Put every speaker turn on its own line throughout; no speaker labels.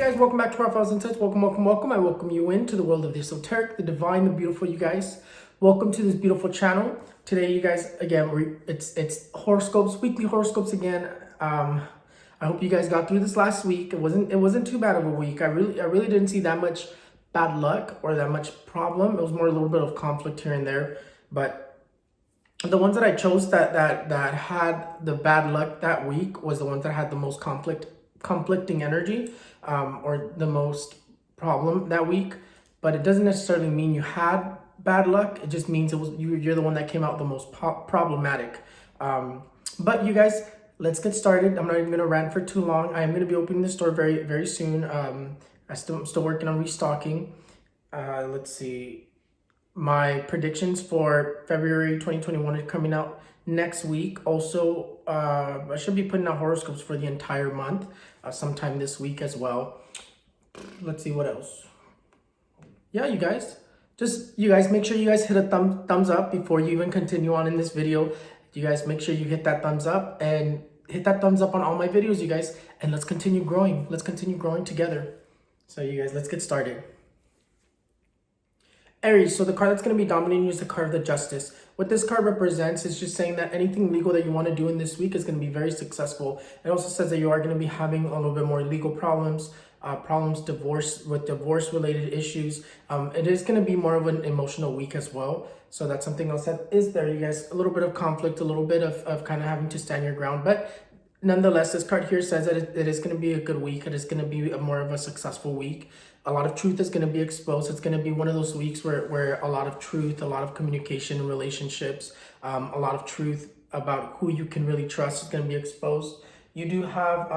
guys, welcome back to Raphaelsinsights. Welcome. I welcome you into the world of the esoteric, the divine, the beautiful, you guys. Welcome to this beautiful channel. Today, you guys, again, it's horoscopes, weekly horoscopes again. I hope you guys got through this last week. It wasn't too bad of a week. I really didn't see that much bad luck or that much problem. It was more a little bit of conflict here and there, but the ones that I chose that had the bad luck that week was the ones that had the most conflicting energy, or the most problem that week. But it doesn't necessarily mean you had bad luck. It just means you're the one that came out the most problematic. But you guys, let's get started. I'm not even gonna rant for too long. I am gonna be opening the store very, very soon. I'm still working on restocking. Let's see. My predictions for February 2021 are coming out next week. Also, I should be putting out horoscopes for the entire month sometime this week as well. Let's see what else. Yeah, you guys, make sure you guys hit a thumbs up before you even continue on in this video. You guys make sure you hit that thumbs up and hit that thumbs up on all my videos, you guys, and let's continue growing. Let's continue growing together. So you guys, let's get started. Aries, so the card that's going to be dominating you is the card of the Justice. What this card represents is just saying that anything legal that you want to do in this week is going to be very successful. It also says that you are going to be having a little bit more legal problems, divorce-related issues. It is going to be more of an emotional week as well. So that's something else that is there, you guys. A little bit of conflict, a little bit of kind of having to stand your ground. But nonetheless, this card here says that it is going to be a good week. It is going to be more of a successful week. A lot of truth is going to be exposed. It's going to be one of those weeks where a lot of truth, a lot of communication in relationships, a lot of truth about who you can really trust is going to be exposed. You do have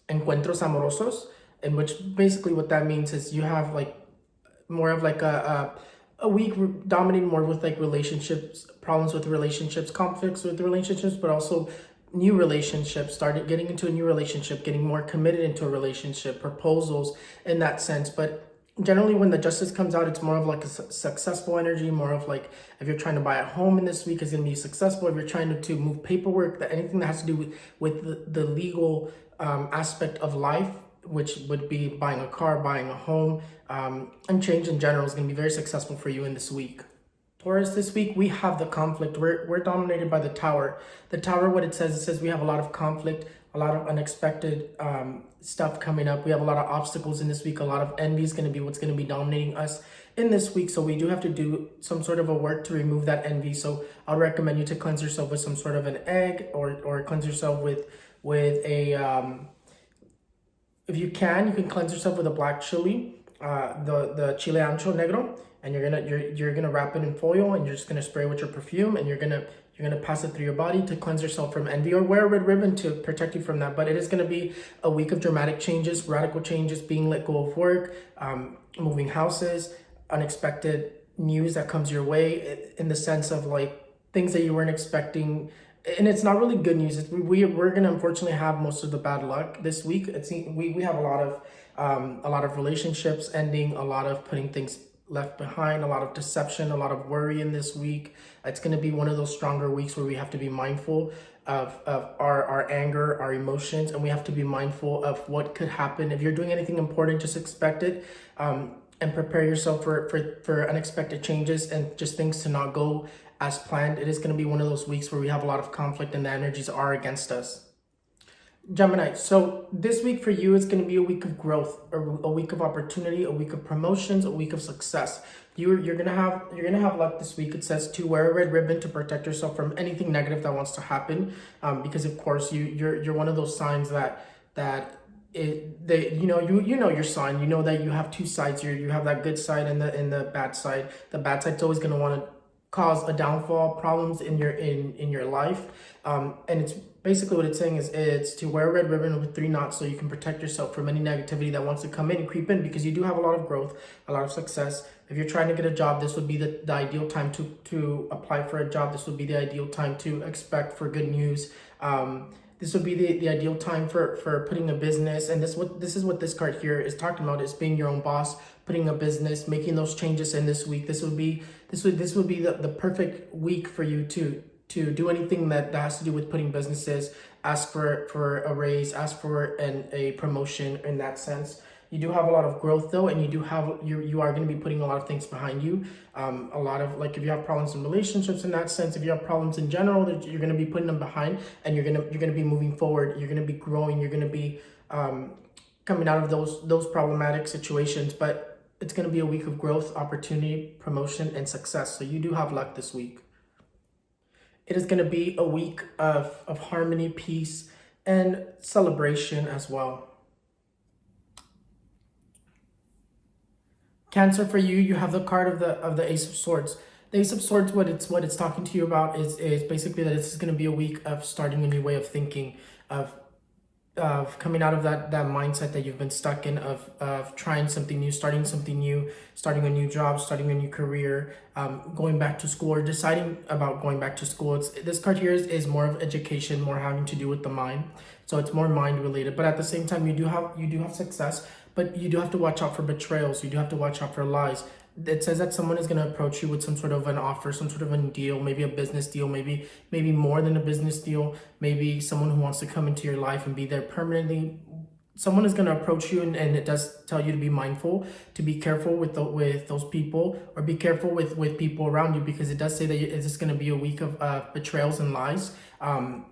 encuentros amorosos, in which basically what that means is you have like more of like a week dominating more with like relationships, problems with relationships, conflicts with relationships, but also new relationships, started getting into a new relationship, getting more committed into a relationship, proposals in that sense. But generally when the Justice comes out, it's more of like a successful energy, more of like if you're trying to buy a home in this week, is going to be successful. If you're trying to move paperwork, anything that has to do with the legal aspect of life, which would be buying a car, buying a home, and change in general is going to be very successful for you in this week. Taurus, this week we have the conflict. We're dominated by the Tower. The Tower, what it says we have a lot of conflict, a lot of unexpected stuff coming up. We have a lot of obstacles in this week. A lot of envy is going to be what's going to be dominating us in this week. So we do have to do some sort of a work to remove that envy. So I'll recommend you to cleanse yourself with some sort of an egg, or cleanse yourself with a if you can cleanse yourself with a black chili, the chile ancho negro. And you're gonna wrap it in foil, and you're just gonna spray with your perfume, and you're gonna pass it through your body to cleanse yourself from envy, or wear a red ribbon to protect you from that. But it is gonna be a week of dramatic changes, radical changes, being let go of work, moving houses, unexpected news that comes your way, in the sense of like things that you weren't expecting. And it's not really good news. We're gonna unfortunately have most of the bad luck this week. We have a lot of relationships ending, a lot of putting things left behind, a lot of deception, a lot of worry in this week. It's going to be one of those stronger weeks where we have to be mindful of our anger, our emotions, and we have to be mindful of what could happen. If you're doing anything important, just expect it, and prepare yourself for unexpected changes and just things to not go as planned. It is going to be one of those weeks where we have a lot of conflict and the energies are against us. Gemini, so this week for you, it's going to be a week of growth, a week of opportunity, a week of promotions, a week of success. You're gonna have luck this week. It says to wear a red ribbon to protect yourself from anything negative that wants to happen, because of course you're one of those signs you know your sign. You know that you have two sides. You have that good side and the bad side. The bad side's always gonna want to cause a downfall, problems in your life, and it's basically what it's saying is it's to wear a red ribbon with 3 knots so you can protect yourself from any negativity that wants to come in and creep in, because you do have a lot of growth, a lot of success. If you're trying to get a job, this would be the ideal time to apply for a job. This would be the ideal time to expect for good news. This would be the ideal time for putting a business, and this is what this card here is talking about, is being your own boss, putting a business, making those changes in this week. This would be the perfect week for you to do anything that has to do with putting businesses, ask for a raise, ask for a promotion in that sense. You do have a lot of growth though, and you are going to be putting a lot of things behind you. A lot of, like, if you have problems in relationships, in that sense, if you have problems in general, that you're going to be putting them behind, and you're going to be moving forward. You're going to be growing. You're going to be coming out of those problematic situations. But it's going to be a week of growth, opportunity, promotion, and success. So you do have luck this week. It is going to be a week of harmony, peace, and celebration as well. Cancer, for you, you have the card of the Ace of Swords. The Ace of Swords, what it's talking to you about is basically that this is going to be a week of starting a new way of thinking, of coming out of that mindset that you've been stuck in, of trying something new, starting a new job, starting a new career, going back to school, or deciding about going back to school. This card here is more of education, more having to do with the mind. So it's more mind related, but at the same time, you do have success, but you do have to watch out for betrayals. You do have to watch out for lies. It says that someone is going to approach you with some sort of an offer, some sort of a deal, maybe a business deal, maybe more than a business deal, maybe someone who wants to come into your life and be there permanently. Someone is going to approach you, and it does tell you to be mindful, to be careful with those people, or be careful with people around you, because it does say that it's going to be a week of betrayals and lies,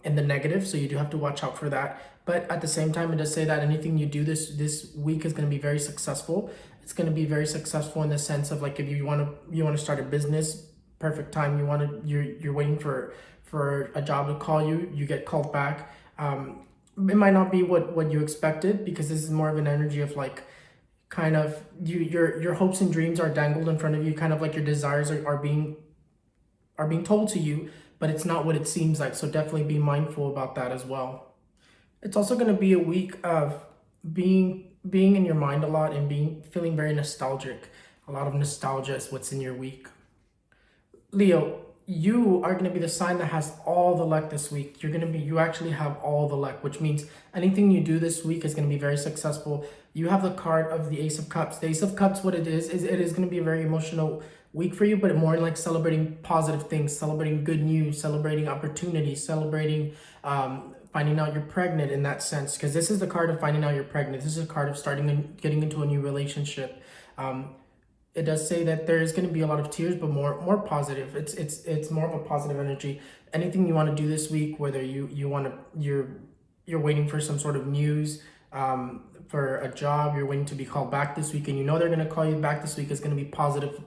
in the negative. So you do have to watch out for that. But at the same time, it does say that anything you do this week is going to be very successful. It's going to be very successful in the sense of, like, if you want to start a business, perfect time. You're waiting for a job to call you, you get called back. It might not be what you expected, because this is more of an energy of, like, kind of your hopes and dreams are dangled in front of you, kind of like your desires are being told to you, but it's not what it seems like. So definitely be mindful about that as well. It's also going to be a week of being in your mind a lot, and feeling very nostalgic. A lot of nostalgia is what's in your week. Leo, you are going to be the sign that has all the luck this week. You actually have all the luck, which means anything you do this week is going to be very successful. You have the card of the Ace of Cups. The Ace of Cups, what it is it is going to be a very emotional week for you, but more like celebrating positive things, celebrating good news, celebrating opportunities, celebrating finding out you're pregnant, in that sense, because this is the card of finding out you're pregnant. This is a card of starting and getting into a new relationship. It does say that there is going to be a lot of tears, but more positive. It's more of a positive energy. Anything you want to do this week, whether you're waiting for some sort of news, for a job, you're waiting to be called back this week, and you know they're going to call you back this week, is going to be positive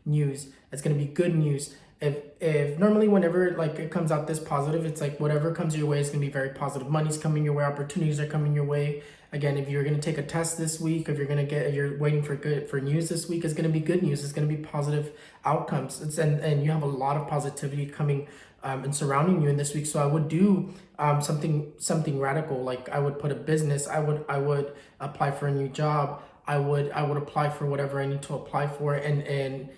news. It's going to be good news. If normally whenever, like, it comes out this positive, it's like whatever comes your way is going to be very positive. Money's coming your way, opportunities are coming your way. Again, if you're going to take a test this week, if you're waiting for news this week, it's going to be good news. It's going to be positive outcomes. And you have a lot of positivity coming and surrounding you in this week. So I would do something radical. Like, I would put a business. I would apply for a new job. I would apply for whatever I need to apply for, and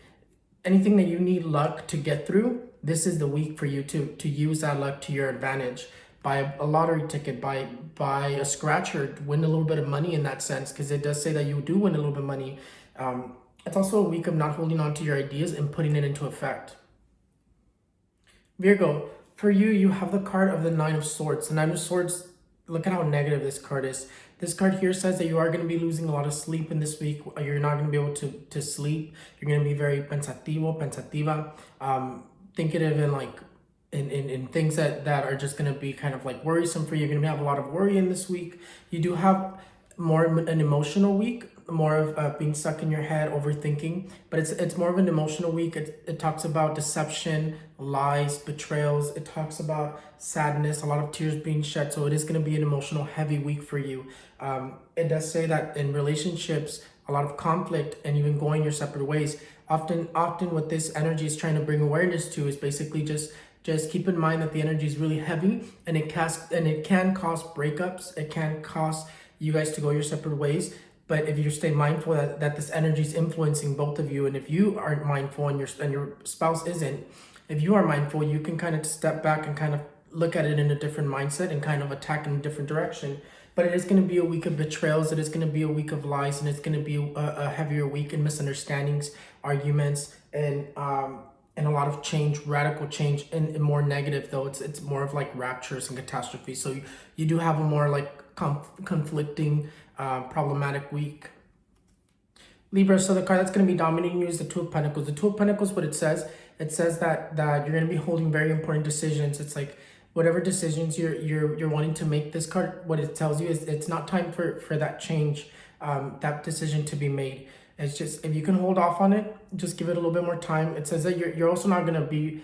anything that you need luck to get through, this is the week for you to use that luck to your advantage. Buy a lottery ticket, buy a scratcher, win a little bit of money in that sense, because it does say that you do win a little bit of money. It's also a week of not holding on to your ideas and putting it into effect. Virgo, for you, you have the card of the Nine of Swords. The Nine of Swords, look at how negative this card is. This card here says that you are going to be losing a lot of sleep in this week. You're not going to be able to sleep. You're going to be very pensativa, thinking of in things that are just going to be kind of like worrisome for you. You're going to have a lot of worry in this week. You do have more an emotional week, more of being stuck in your head, overthinking, but it's more of an emotional week. It talks about deception, lies, betrayals. It talks about sadness, a lot of tears being shed. So it is going to be an emotional heavy week for you. It does say that in relationships, a lot of conflict and even going your separate ways. Often what this energy is trying to bring awareness to is basically just keep in mind that the energy is really heavy, and it can cause breakups. It can cause you guys to go your separate ways. But if you stay mindful that this energy is influencing both of you, and if you aren't mindful and your spouse isn't, if you are mindful, you can kind of step back and kind of look at it in a different mindset and kind of attack in a different direction. But it is going to be a week of betrayals. It is going to be a week of lies, and it's going to be a heavier week in misunderstandings, arguments, and a lot of change, radical change, and more negative though. It's more of like raptures and catastrophes. So you do have a more like conflicting, problematic week. Libra, so the card that's going to be dominating you is the Two of Pentacles. The Two of Pentacles, what it says that you're going to be holding very important decisions. It's like whatever decisions you're wanting to make. This card, what it tells you is it's not time for that change, that decision to be made. It's just, if you can hold off on it, just give it a little bit more time. It says that you're also not going to be,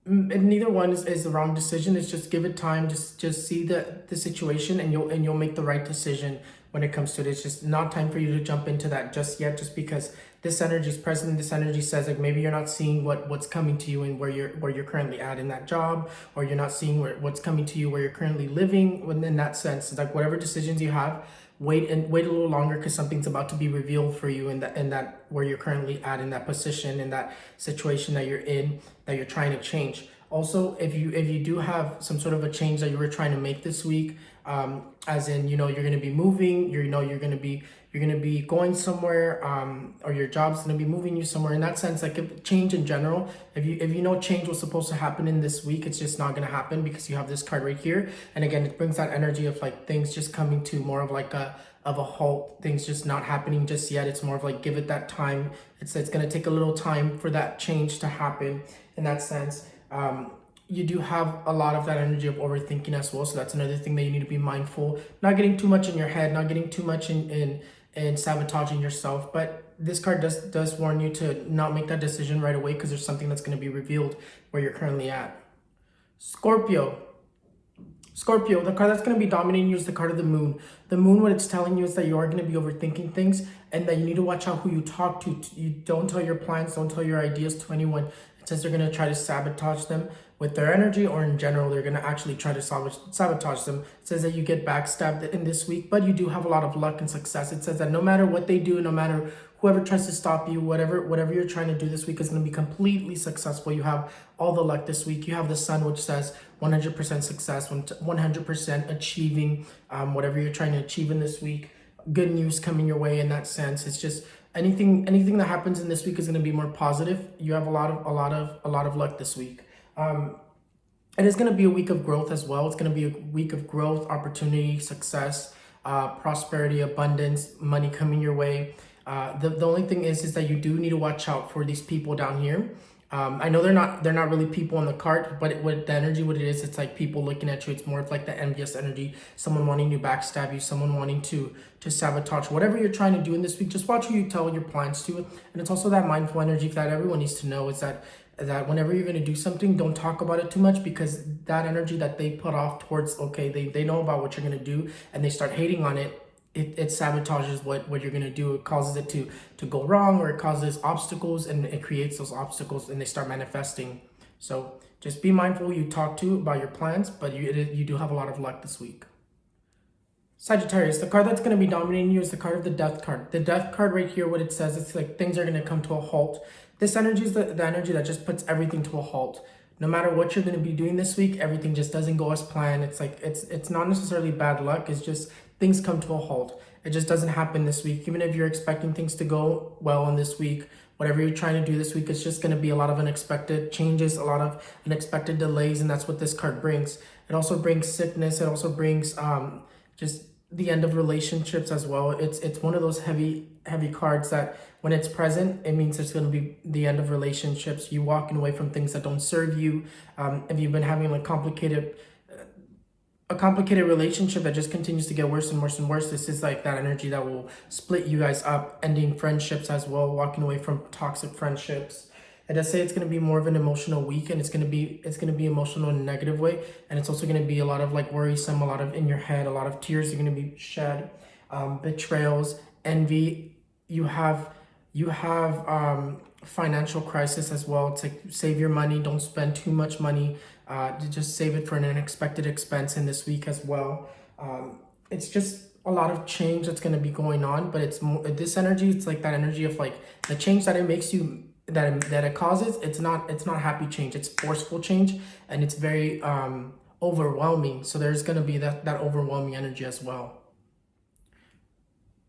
neither one is the wrong decision. It's just give it time. Just see the situation, and you'll make the right decision when it comes to it. It's just not time for you to jump into that just yet, just because this energy is present. This energy says like maybe you're not seeing what's coming to you and where you're currently at in that job, or you're not seeing what's coming to you where you're currently living. In that sense, it's like whatever decisions you have, wait a little longer, because something's about to be revealed for you in that where you're currently at, in that position, in that situation that you're in, that you're trying to change. Also, if you do have some sort of a change that you were trying to make this week, as in, you're going to be moving, you're going to be going somewhere, or your job's going to be moving you somewhere. In that sense, like if change in general, if you know change was supposed to happen in this week, it's just not going to happen because you have this card right here. And again, it brings that energy of like things just coming to more of like a halt, things just not happening just yet. It's more of like, give it that time. It's going to take a little time for that change to happen in that sense. You do have a lot of that energy of overthinking as well. So that's another thing that you need to be mindful, not getting too much in your head, not getting too much in sabotaging yourself. But this card does warn you to not make that decision right away, because there's something that's going to be revealed where you're currently at. Scorpio, the card that's going to be dominating you is the card of the Moon. The Moon, what it's telling you is that you are going to be overthinking things, and that you need to watch out who you talk to. You don't tell your plans, don't tell your ideas to anyone. It says they're going to try to sabotage them with their energy, or in general, they're going to actually try to sabotage them. It says that you get backstabbed in this week, but you do have a lot of luck and success. It says that no matter what they do, no matter whoever tries to stop you, whatever you're trying to do this week is going to be completely successful. You have all the luck this week. You have the Sun, which says 100% success, 100% achieving whatever you're trying to achieve in this week. Good news coming your way in that sense. It's just anything that happens in this week is going to be more positive. You have a lot of luck this week. It is going to be a week of growth as well. It's going to be a week of growth, opportunity, success, prosperity, abundance, money coming your way. The only thing is that you do need to watch out for these people down here. I know they're not really people on the card, but what the energy, what it is, it's like people looking at you. It's more of like the envious energy, someone wanting to backstab you, someone wanting to sabotage whatever you're trying to do in this week. Just watch who you tell your plans to. And it's also that mindful energy that everyone needs to know, is that whenever you're going to do something, don't talk about it too much, because that energy that they put off towards, okay, they know about what you're going to do, and they start hating on it. It sabotages what you're going to do. It causes it to go wrong, or it causes obstacles, and it creates those obstacles, and they start manifesting. So just be mindful who you talk to about your plans, but you do have a lot of luck this week. Sagittarius, the card that's going to be dominating you is the card of the Death card. The Death card right here, what it says, it's like things are going to come to a halt. This energy is the energy that just puts everything to a halt. No matter what you're going to be doing this week, everything just doesn't go as planned. It's like it's not necessarily bad luck. It's just things come to a halt. It just doesn't happen this week. Even if you're expecting things to go well in this week, whatever you're trying to do this week, it's just going to be a lot of unexpected changes, a lot of unexpected delays, and that's what this card brings. It also brings sickness. It also brings just the end of relationships as well. It's one of those heavy cards that when it's present, it means it's going to be the end of relationships. You walking away from things that don't serve you. If you've been having a complicated relationship that just continues to get worse and worse and worse, this is like that energy that will split you guys up, ending friendships as well, walking away from toxic friendships. It does say it's going to be more of an emotional week, and it's going to be emotional in a negative way, and it's also going to be a lot of like worrisome, a lot of in your head, a lot of tears are going to be shed, betrayals, envy. You have financial crisis as well. It's like save your money, don't spend too much money. Just save it for an unexpected expense in this week as well. It's just a lot of change that's going to be going on, but it's more, this energy, it's like that energy of like the change that it makes you, that it causes, it's not happy change, it's forceful change, and it's very overwhelming. So there's going to be that overwhelming energy as well.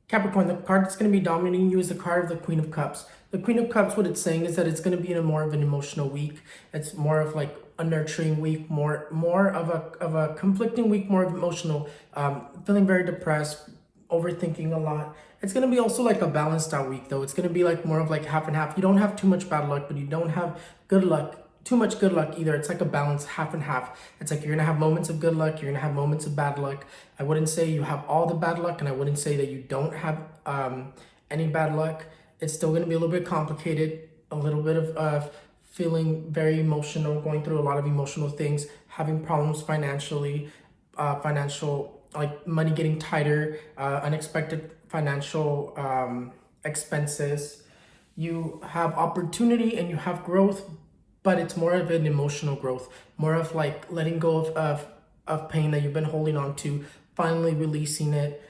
Capricorn, the card that's going to be dominating you is the card of the Queen of Cups. The Queen of Cups, what it's saying is that it's going to be in a more of an emotional week. It's more of like a nurturing week, more of a conflicting week, more emotional, feeling very depressed, overthinking a lot. It's going to be also like a balanced out week though. It's going to be like more of like half and half. You don't have too much bad luck, but you don't have good luck, too much good luck either. It's like a balance, half and half. It's like you're going to have moments of good luck, you're going to have moments of bad luck. I wouldn't say you have all the bad luck, and I wouldn't say that you don't have any bad luck. It's still going to be a little bit complicated, a little bit of feeling very emotional, going through a lot of emotional things, having problems financially, financial, like money getting tighter, unexpected financial expenses. You have opportunity and you have growth, but it's more of an emotional growth, more of like letting go of pain that you've been holding on to, finally releasing it.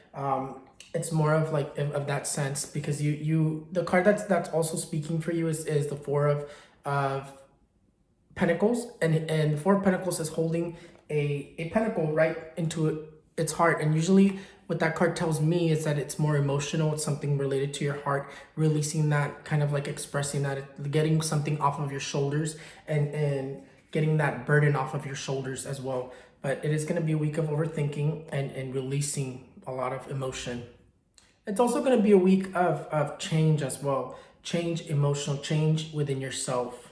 It's more of like of that sense, because the card that's also speaking for you is the Four of Pentacles, and the Four of Pentacles is holding a pentacle right into its heart. And usually what that card tells me is that it's more emotional. It's something related to your heart, releasing that, kind of like expressing that, getting something off of your shoulders, and getting that burden off of your shoulders as well. But it is going to be a week of overthinking and releasing a lot of emotion. It's also going to be a week of change as well. Change, emotional change within yourself.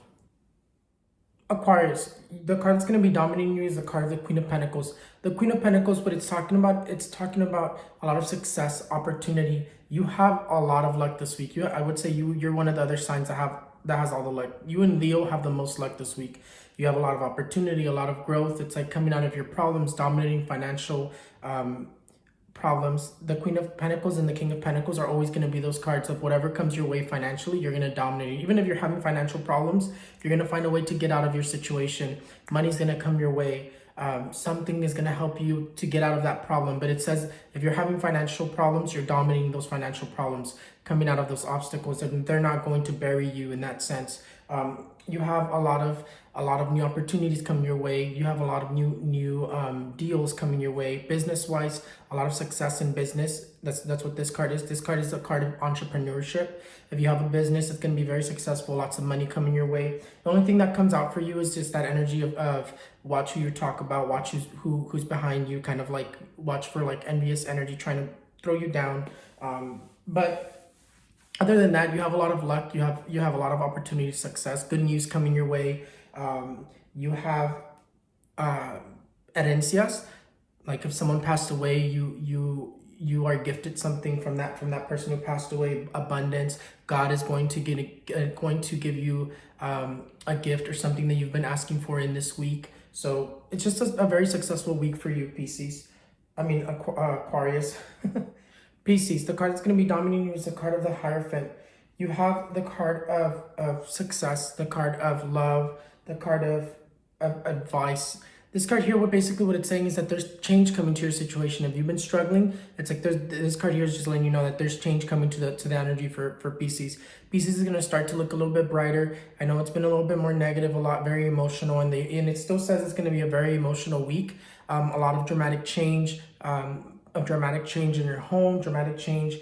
Aquarius, the card that's going to be dominating you is the card of the Queen of Pentacles. The Queen of Pentacles, what it's talking about a lot of success, opportunity. You have a lot of luck this week. I would say you're one of the other signs that has all the luck. You and Leo have the most luck this week. You have a lot of opportunity, a lot of growth. It's like coming out of your problems, dominating financial problems. The Queen of Pentacles and the King of Pentacles are always going to be those cards of whatever comes your way financially, you're going to dominate it. Even if you're having financial problems, you're going to find a way to get out of your situation. Money's going to come your way. Something is going to help you to get out of that problem. But it says if you're having financial problems, you're dominating those financial problems, coming out of those obstacles, and they're not going to bury you in that sense. You have a lot of new opportunities coming your way. You have a lot of new deals coming your way. Business-wise, a lot of success in business. That's what this card is. This card is a card of entrepreneurship. If you have a business, it's going to be very successful. Lots of money coming your way. The only thing that comes out for you is just that energy of watch who you talk about, watch who's behind you, kind of like watch for like envious energy trying to throw you down. But other than that, you have a lot of luck. You have a lot of opportunity, success, good news coming your way. You have herencias, like if someone passed away, you are gifted something from that person who passed away. Abundance. God is going to give you a gift or something that you've been asking for in this week. So it's just a very successful week for you, Pisces. Aquarius. Pisces, the card that's going to be dominating you is the card of the Hierophant. You have the card of success, the card of love, the card of advice. This card here, what it's saying is that there's change coming to your situation. If you've been struggling, it's like this card here is just letting you know that there's change coming to the energy for Pisces. Pisces is going to start to look a little bit brighter. I know it's been a little bit more negative, very emotional, and it still says it's going to be a very emotional week. A lot of dramatic change, in your home, dramatic change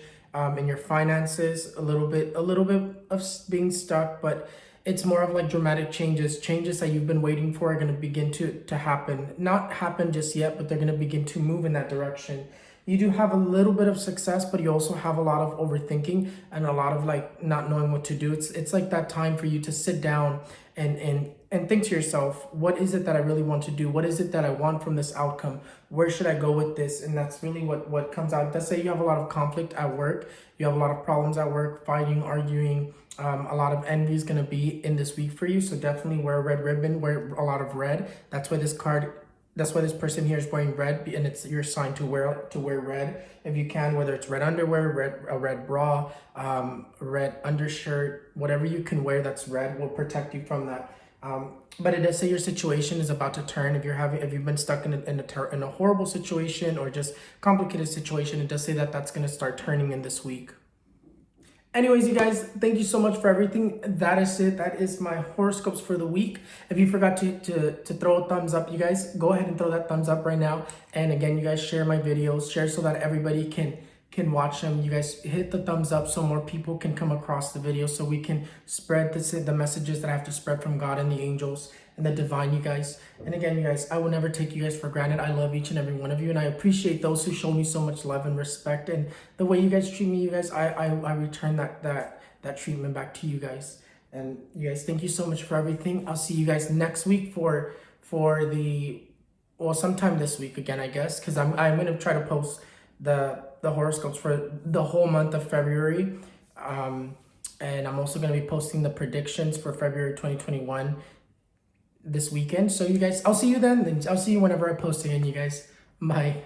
in your finances, a little bit of being stuck, but it's more of like dramatic changes that you've been waiting for are going to begin to happen. Not happen just yet, but they're going to begin to move in that direction. You do have a little bit of success, but you also have a lot of overthinking and a lot of like not knowing what to do. It's like that time for you to sit down and think to yourself, what is it that I really want to do? What is it that I want from this outcome? Where should I go with this? And that's really what comes out. It does say you have a lot of conflict at work. You have a lot of problems at work, fighting, arguing. A lot of envy is going to be in this week for you. So definitely wear a red ribbon, wear a lot of red. That's why this person here is wearing red, and it's your sign to wear red if you can, whether it's red underwear, a red bra, red undershirt, whatever you can wear that's red will protect you from that. But it does say your situation is about to turn. If you've been stuck in a horrible situation or just complicated situation, it does say that that's going to start turning in this week. Anyways, you guys, thank you so much for everything. That is it. That is my horoscopes for the week. If you forgot to throw a thumbs up, you guys, go ahead and throw that thumbs up right now. And again, you guys share my videos, share so that everybody can can watch them. You guys hit the thumbs up so more people can come across the video, so we can spread the messages that I have to spread from God and the angels and the divine, you guys. And again, you guys, I will never take you guys for granted. I love each and every one of you, and I appreciate those who show me so much love and respect, and the way you guys treat me, you guys, I return that treatment back to you guys. And you guys, thank you so much for everything. I'll see you guys next week for the, well, sometime this week again, I guess, because I'm gonna try to post the horoscopes for the whole month of February, and I'm also gonna be posting the predictions for February 2021 this weekend. So you guys, I'll see you then. I'll see you whenever I post again, you guys. Bye.